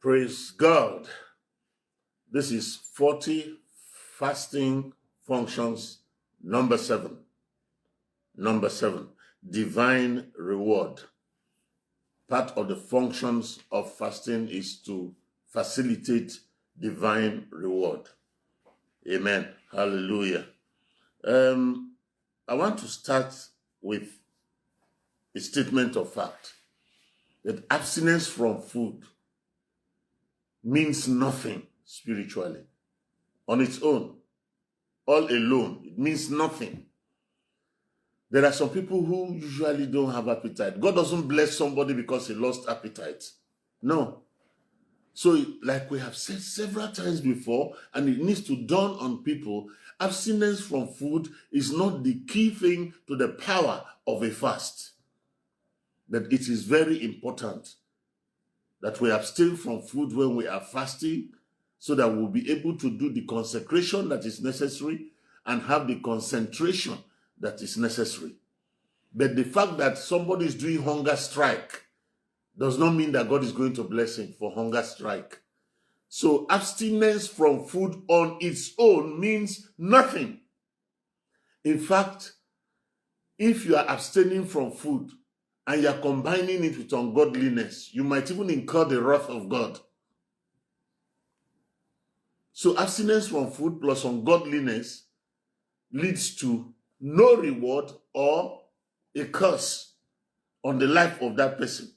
Praise God. This is 40 fasting functions, number 7. Number 7, divine reward. Part of the functions of fasting is to facilitate divine reward. Amen. Hallelujah. I want to start with a statement of fact that abstinence from food means nothing spiritually on its own, all alone. It means nothing. There are some people who usually don't have appetite. God doesn't bless somebody because he lost appetite. No. So, like we have said several times before, and it needs to dawn on people, abstinence from food is not the key thing to the power of a fast. But it is very important that we abstain from food when we are fasting, so that we'll be able to do the consecration that is necessary and have the concentration that is necessary. But the fact that somebody is doing hunger strike does not mean that God is going to bless him for hunger strike. So abstinence from food on its own means nothing. In fact, if you are abstaining from food and you are combining it with ungodliness, you might even incur the wrath of God. So abstinence from food plus ungodliness leads to no reward or a curse on the life of that person.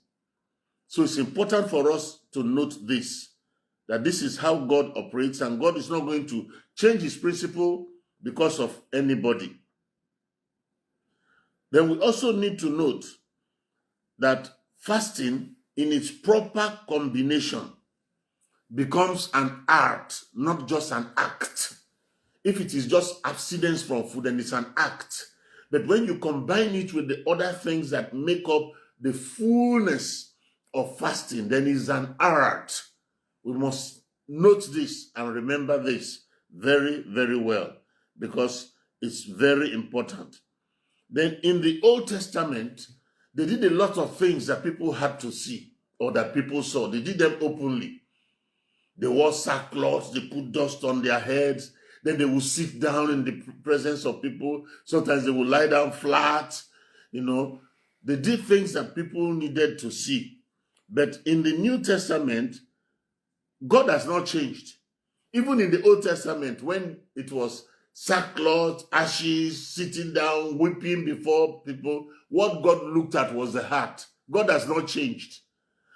So it's important for us to note this, that this is how God operates, and God is not going to change his principle because of anybody. Then we also need to note that fasting in its proper combination becomes an art, not just an act. If it is just abstinence from food, then it's an act. But when you combine it with the other things that make up the fullness of fasting, then it's an art. We must note this and remember this very, very well, because it's very important. Then in the Old Testament, they did a lot of things that people had to see, or that people saw. They did them openly. They wore sackcloth, they put dust on their heads, then they would sit down in the presence of people. Sometimes they would lie down flat, They did things that people needed to see. But in the New Testament, God has not changed. Even in the Old Testament, when it was sackcloth, ashes, sitting down, weeping before people, what God looked at was the heart. God has not changed.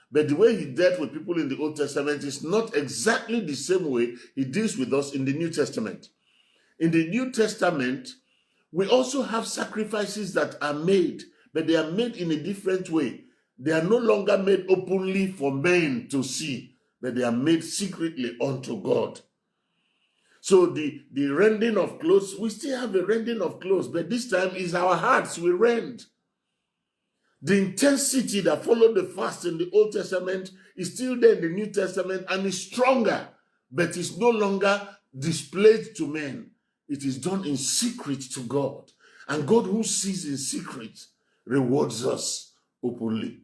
But the way he dealt with people in the Old Testament is not exactly the same way he deals with us in the New Testament. In the New Testament, we also have sacrifices that are made, but they are made in a different way. They are no longer made openly for men to see, but they are made secretly unto God. So the rending of clothes, we still have a rending of clothes, but this time is our hearts we rend. The intensity that followed the fast in the Old Testament is still there in the New Testament and is stronger, but it's no longer displayed to men. It is done in secret to God. And God, who sees in secret, rewards us openly.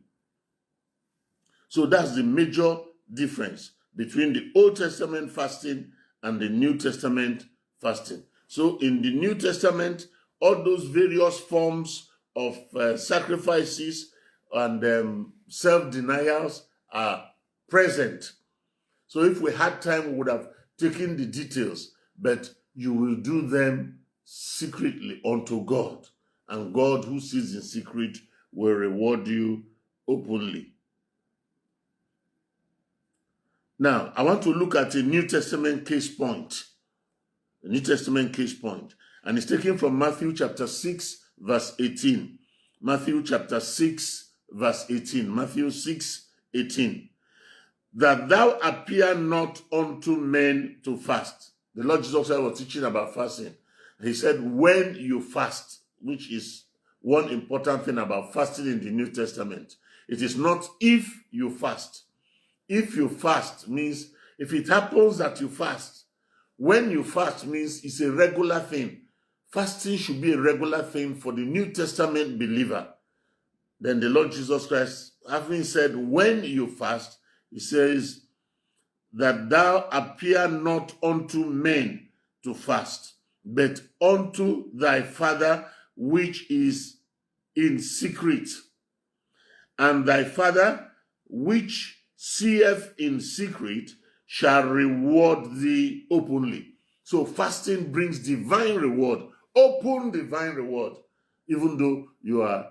So that's the major difference between the Old Testament fasting and the New Testament fasting. So in the New Testament, all those various forms of sacrifices and self-denials are present. So if we had time, we would have taken the details, but you will do them secretly unto God, and God, who sees in secret, will reward you openly. Now, I want to look at a New Testament case point. A New Testament case point. And it's taken from Matthew chapter 6, verse 18. Matthew chapter 6, verse 18. Matthew 6, 18. That thou appear not unto men to fast. The Lord Jesus was teaching about fasting. He said, when you fast, which is one important thing about fasting in the New Testament. It is not if you fast. If you fast means, if it happens that you fast, when you fast means it's a regular thing. Fasting should be a regular thing for the New Testament believer. Then the Lord Jesus Christ, having said, when you fast, he says, that thou appear not unto men to fast, but unto thy Father which is in secret. And thy Father which seeth in secret shall reward thee openly. So fasting brings divine reward, open divine reward, even though you are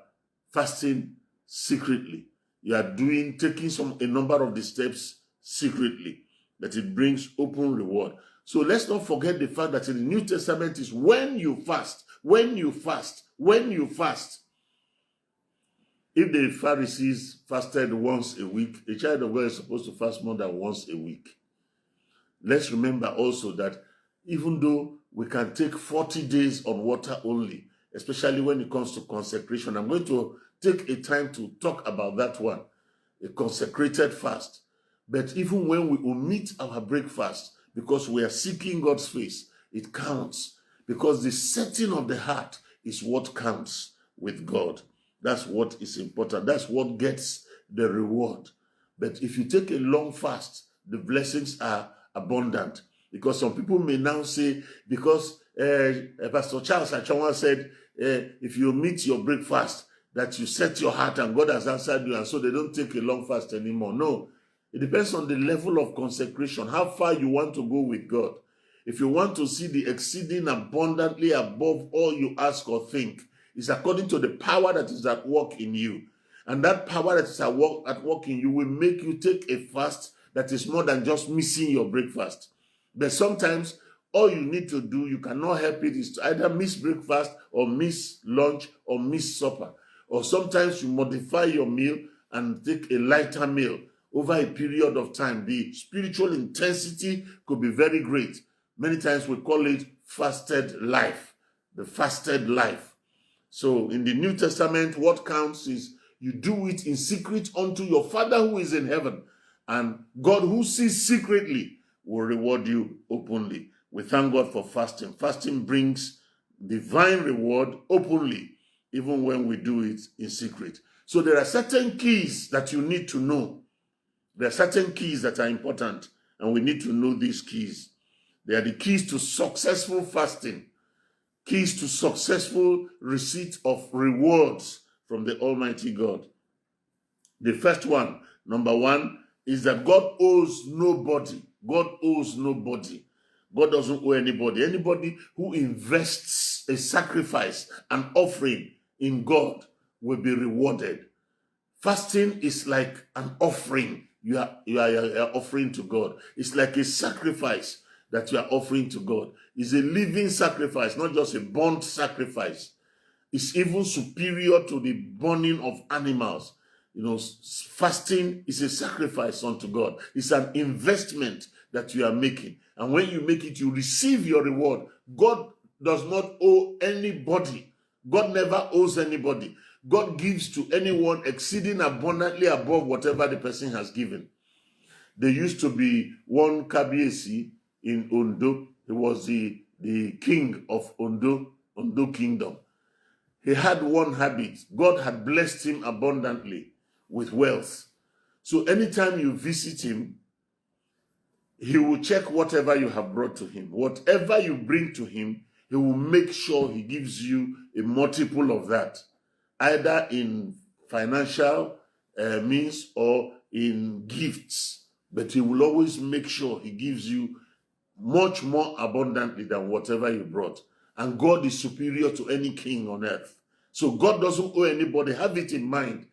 fasting secretly. You are taking a number of the steps secretly, that it brings open reward. So let's not forget the fact that in the New Testament is when you fast, when you fast, when you fast. If the Pharisees fasted once a week, a child of God is supposed to fast more than once a week. Let's remember also that even though we can take 40 days on water only, especially when it comes to consecration, I'm going to take a time to talk about that one, a consecrated fast. But even when we omit our breakfast because we are seeking God's face, it counts, because the setting of the heart is what counts with God. That's what is important. That's what gets the reward. But if you take a long fast, the blessings are abundant. Because some people may now say, because Pastor Charles Achonwa said, if you omit your breakfast, that you set your heart and God has answered you, and so they don't take a long fast anymore. No, it depends on the level of consecration, how far you want to go with God. If you want to see the exceeding abundantly above all you ask or think, it's according to the power that is at work in you. And that power that is at work in you will make you take a fast that is more than just missing your breakfast. But sometimes all you need to do, you cannot help it, is to either miss breakfast or miss lunch or miss supper. Or sometimes you modify your meal and take a lighter meal over a period of time. The spiritual intensity could be very great. Many times we call it fasted life, the fasted life. So in the New Testament, what counts is you do it in secret unto your Father who is in heaven. And God who sees secretly will reward you openly. We thank God for fasting. Fasting brings divine reward openly, even when we do it in secret. So there are certain keys that you need to know. There are certain keys that are important, and we need to know these keys. They are the keys to successful fasting, keys to successful receipt of rewards from the Almighty God. The first one, number one, is that God owes nobody. God owes nobody. God doesn't owe anybody. Anybody who invests a sacrifice, an offering in God, will be rewarded. Fasting is like an offering you are offering to God. It's like a sacrifice that you are offering to God. It's a living sacrifice, not just a burnt sacrifice. It's even superior to the burning of animals. You know, fasting is a sacrifice unto God. It's an investment that you are making. And when you make it, you receive your reward. God does not owe anybody. God never owes anybody. God gives to anyone exceeding abundantly above whatever the person has given. There used to be one Kabiesi in Ondo. He was the king of Ondo Kingdom. He had one habit. God had blessed him abundantly with wealth. So anytime you visit him, he will check whatever you have brought to him. Whatever you bring to him, he will make sure he gives you a multiple of that, either in financial means or in gifts. But he will always make sure he gives you much more abundantly than whatever you brought. And God is superior to any king on earth. So God doesn't owe anybody. Have it in mind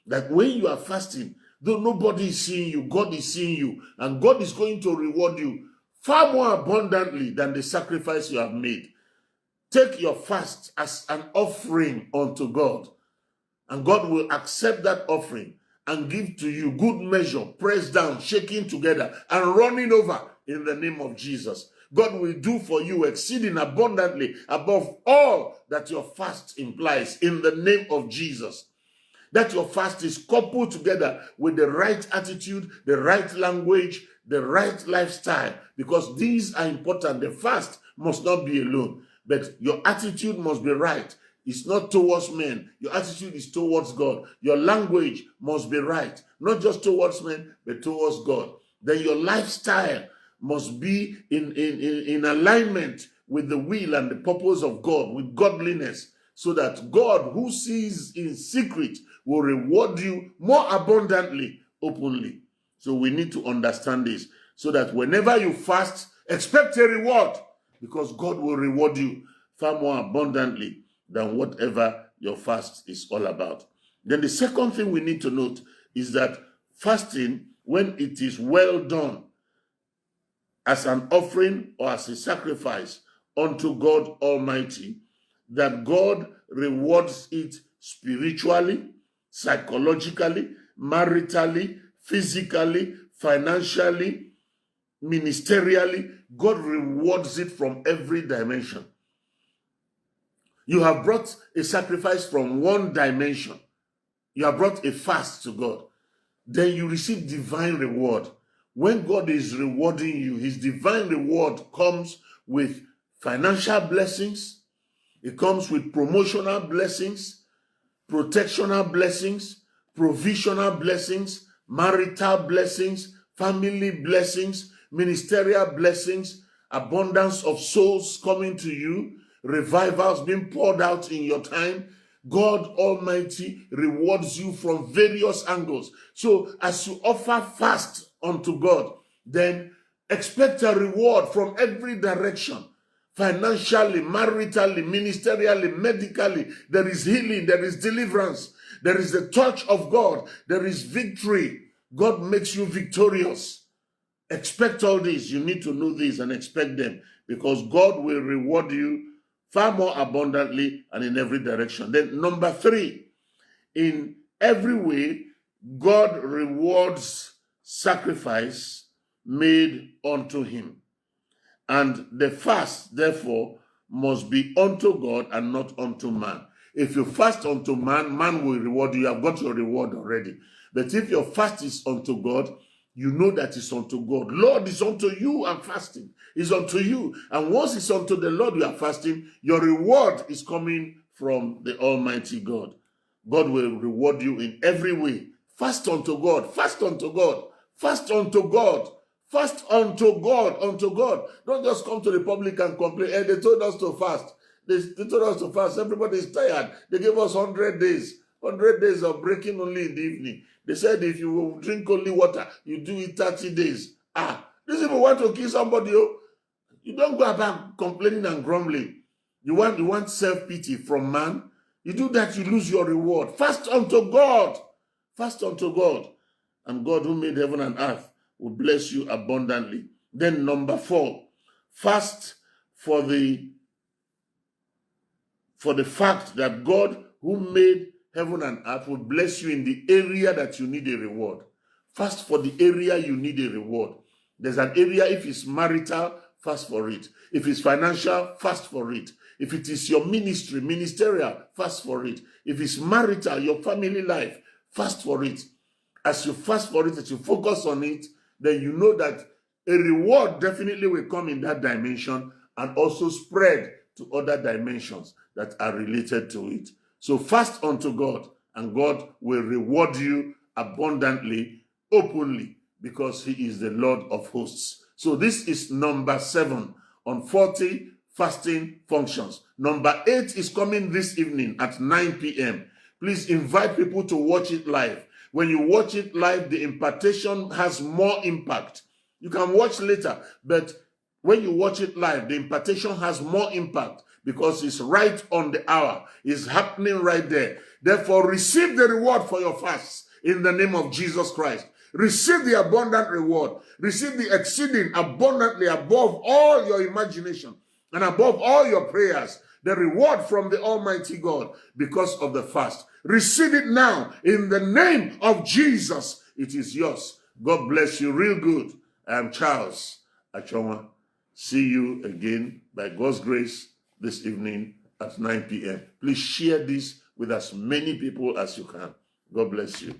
that when you are fasting, though nobody is seeing you, God is seeing you. And God is going to reward you far more abundantly than the sacrifice you have made. Take your fast as an offering unto God. And God will accept that offering and give to you good measure, pressed down, shaking together, and running over in the name of Jesus. God will do for you exceeding abundantly above all that your fast implies in the name of Jesus. That your fast is coupled together with the right attitude, the right language, the right lifestyle, because these are important. The fast must not be alone, but your attitude must be right. It's not towards men. Your attitude is towards God. Your language must be right, not just towards men, but towards God. then your lifestyle must be in alignment with the will and the purpose of God, with godliness, so that God, who sees in secret, will reward you more abundantly, openly. So we need to understand this, so that whenever you fast, expect a reward, because God will reward you far more abundantly than whatever your fast is all about. Then the second thing we need to note is that fasting, when it is well done as an offering or as a sacrifice unto God Almighty, that God rewards it spiritually, psychologically, maritally, physically, financially, ministerially. God rewards it from every dimension. You have brought a sacrifice from one dimension. You have brought a fast to God. Then you receive divine reward. When God is rewarding you, his divine reward comes with financial blessings. It comes with promotional blessings, protectional blessings, provisional blessings, marital blessings, family blessings, ministerial blessings, abundance of souls coming to you, revivals being poured out in your time. God Almighty rewards you from various angles. So as you offer fast unto God, then expect a reward from every direction. Financially, maritally, ministerially, medically, there is healing, there is deliverance, there is the touch of God, there is victory. God makes you victorious. Expect all this. You need to know this and expect them, because God will reward you far more abundantly and in every direction. Then number 3, in every way, God rewards sacrifice made unto him. And the fast, therefore, must be unto God and not unto man. If you fast unto man, man will reward you. You have got your reward already. But if your fast is unto God, you know that it's unto God. Lord, it's unto you I'm fasting. It's unto you. And once it's unto the Lord you are fasting, your reward is coming from the Almighty God. God will reward you in every way. Fast unto God. Fast unto God. Fast unto God. Fast unto God, unto God. Don't just come to the public and complain. They told us to fast. They told us to fast. Everybody is tired. They gave us 100 days. 100 days of breaking only in the evening. They said if you will drink only water, you do it 30 days. These people want to kill somebody. You don't go about complaining and grumbling. You want self-pity from man. You do that, you lose your reward. Fast unto God. Fast unto God. And God, who made heaven and earth, will bless you abundantly. Then number 4, fast for the fact that God, who made heaven and earth, will bless you in the area that you need a reward. Fast for the area you need a reward. There's an area, if it's marital, fast for it. If it's financial, fast for it. If it is your ministry, ministerial, fast for it. If it's marital, your family life, fast for it. As you fast for it, as you focus on it, then you know that a reward definitely will come in that dimension and also spread to other dimensions that are related to it. So fast unto God, and God will reward you abundantly, openly, because he is the Lord of hosts. So this is number 7 on 40 fasting functions. Number 8 is coming this evening at 9 p.m. Please invite people to watch it live. When you watch it live, the impartation has more impact. You can watch later, but when you watch it live, the impartation has more impact because it's right on the hour. It's happening right there. Therefore, receive the reward for your fast in the name of Jesus Christ. Receive the abundant reward. Receive the exceeding abundantly above all your imagination and above all your prayers. The reward from the Almighty God because of the fast. Receive it now in the name of Jesus. It is yours. God bless you real good. I am Charles Achoma. See you again by God's grace this evening at 9 p.m. Please share this with as many people as you can. God bless you.